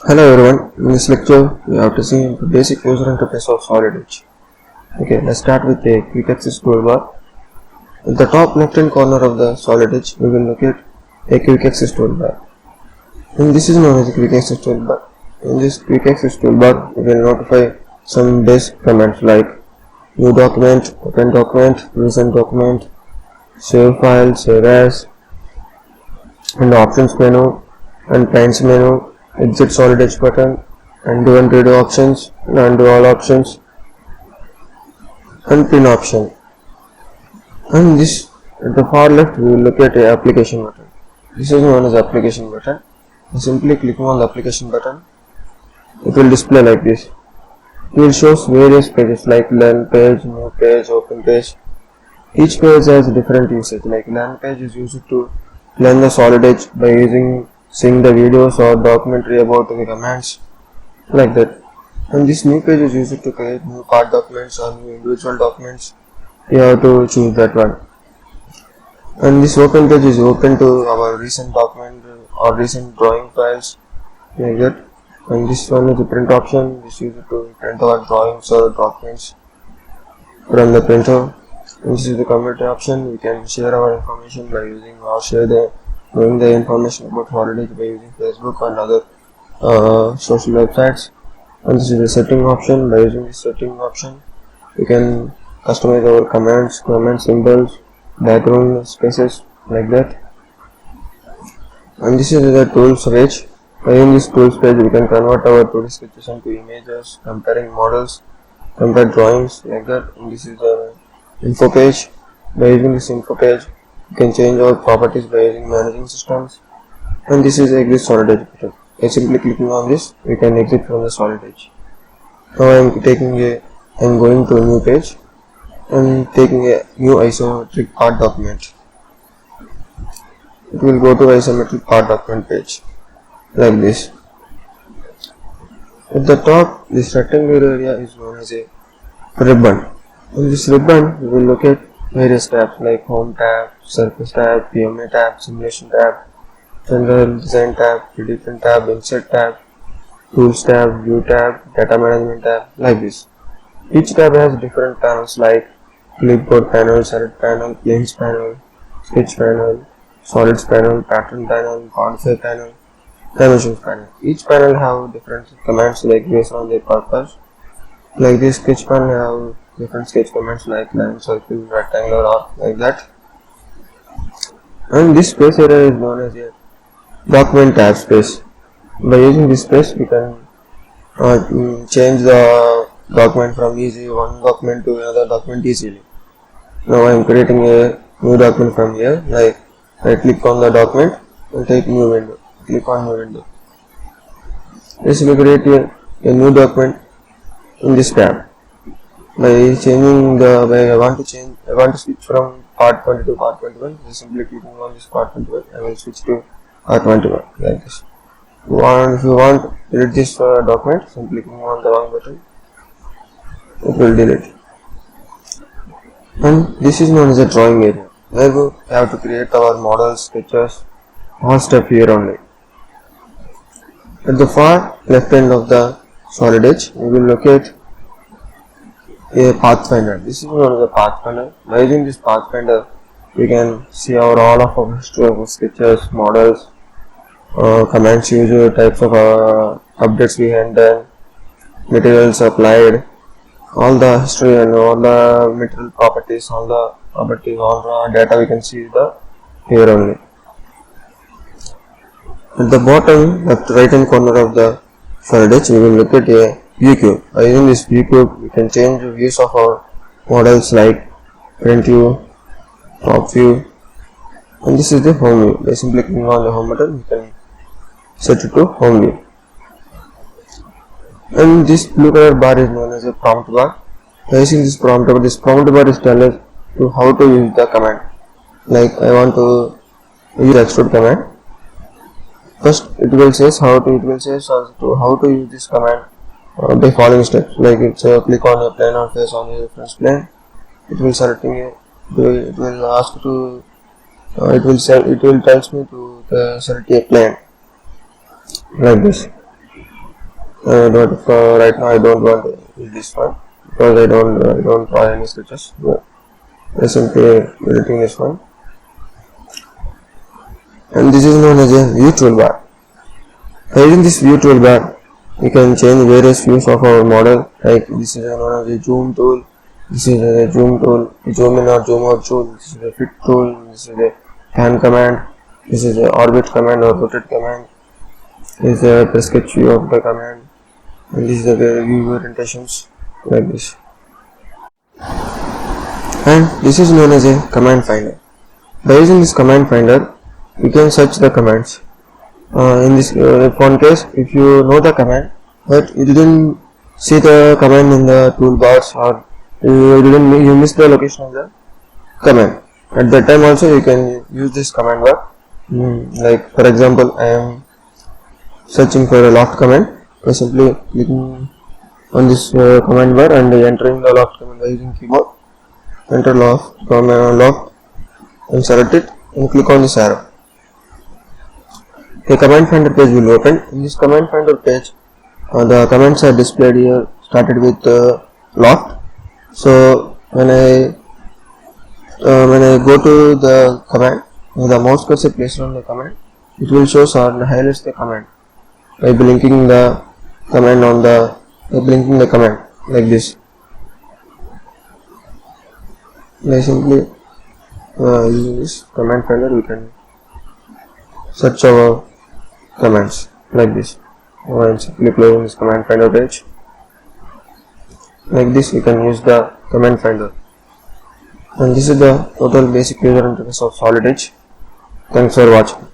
Hello everyone, in this lecture we have to see the basic user interface of Solid Edge. Okay, let's start with a quick access toolbar. At the top left hand corner of the Solid Edge, we will locate a quick access toolbar. And this is known as a quick access toolbar. In this quick access toolbar, we will notify some basic commands like new document, open document, recent document, save file, save as, and options menu, and plans menu, exit Solid Edge button, undo and redo options, and undo all options, and pin option. And this at the far left we will look at a application button. This is known as application button. Simply clicking on the application button, it will display like this. It will show various pages like learn page, new page, open page. Each page has different usage. Like learn page is used to learn the Solid Edge by seeing the videos or documentary about the commands, like that. And this new page is used to create new part documents or new individual documents. You have to choose that one. And this open page is open to our recent document or recent drawing files, like that. And this one is the print option. This is used to print our drawings or documents from the printer. And this is the community option. We can share our information by using or knowing the information about Solid Edge by using Facebook and other social websites. And this is the setting option. By using this setting option, we can customize our commands, command symbols, background spaces, like that. And this is the tools page. By using this tools page, we can convert our 2D sketches into images, comparing models, compare drawings, like that. And this is the info page. By using this info page, you can change our properties by using managing systems. And this is exit Solid Edge button. By simply clicking on this, we can exit from the Solid Edge. Now I am going to a new page and taking a new isometric part document. It will go to isometric part document page, like this. At the top, this rectangular area is known as a ribbon. In this ribbon, we will locate various tabs like Home tab, Surface tab, PMA tab, Simulation tab, General Design tab, 3D Print tab, Insert tab, Tools tab, View tab, Data Management tab, like this. Each tab has different panels like Clipboard panel, Select panel, Planes panel, Sketch panel, Solids panel, Pattern panel, Modify panel, Dimensions panel. Each panel have different commands like based on their purpose. Like this sketch panel have different sketch commands like line, circle, rectangular, arc, like that. And this space area is known as a document tab space. By using this space, we can change the document from one document to another document easily. Now I am creating a new document from here. Like I click on the document and take new window. Click on new window. This will create a new document in this tab. By changing I want to switch from part 20 to part 21. Just simply clicking on this part 21. I will switch to part 21 like this. If you want to delete this document, simply clicking on the wrong button, it will delete. And this is known as a drawing area, where we have to create our models, sketches, all stuff here only. At the far left end of the Solid Edge, we will locate a pathfinder. This is known as a pathfinder. By using this pathfinder, we can see all of our history of sketches, models, commands used, types of updates we had done, materials applied, all the history and all the material properties, all the data we can see here only. At the bottom left right hand corner of the Solid Edge, we will look at a view cube. By using this view cube, we can change the views of our models like front view, top view, and this is the home view. By simply clicking on the home button, we can set it to home view. And this blue color bar is known as a prompt bar. By using this prompt bar is telling us to how to use the command. Like I want to use extrude command. First, it will say how to use this command by following steps. Like click on a plane or face on a reference plane. It will it will ask to it will tells me to select a plane like this. Right now I don't want to use this one because I don't draw any sketches. I simply editing this one, and this is known as a view toolbar. By using this view toolbar, we can change various views of our model. Like this is known as a zoom tool. This is a zoom tool, zoom in or zoom out tool. This is a fit tool. This is a pan command. This is a orbit command or rotate command. This is a sketch view of the command, and this is the view orientations like this. And this is known as a command finder. By using this command finder, we can search the commands. In this one case, if you know the command but you didn't see the command in the toolbars, or you missed the location of the command, at that time also you can use this command bar. Like for example, I am searching for a loft command by simply clicking on this command bar and entering the loft command by using keyboard. Enter loft and select it and click on this arrow. A command finder page will open. In this command finder page, the commands are displayed here, started with loft. So when I go to the command, the mouse cursor placed on the command, it will show or highlights the command by blinking the command like this. By simply using this command finder, we can search our commands like this. And simply closing this command finder page. Like this, we can use the command finder. And this is the total basic user interface of Solid Edge. Thanks for watching.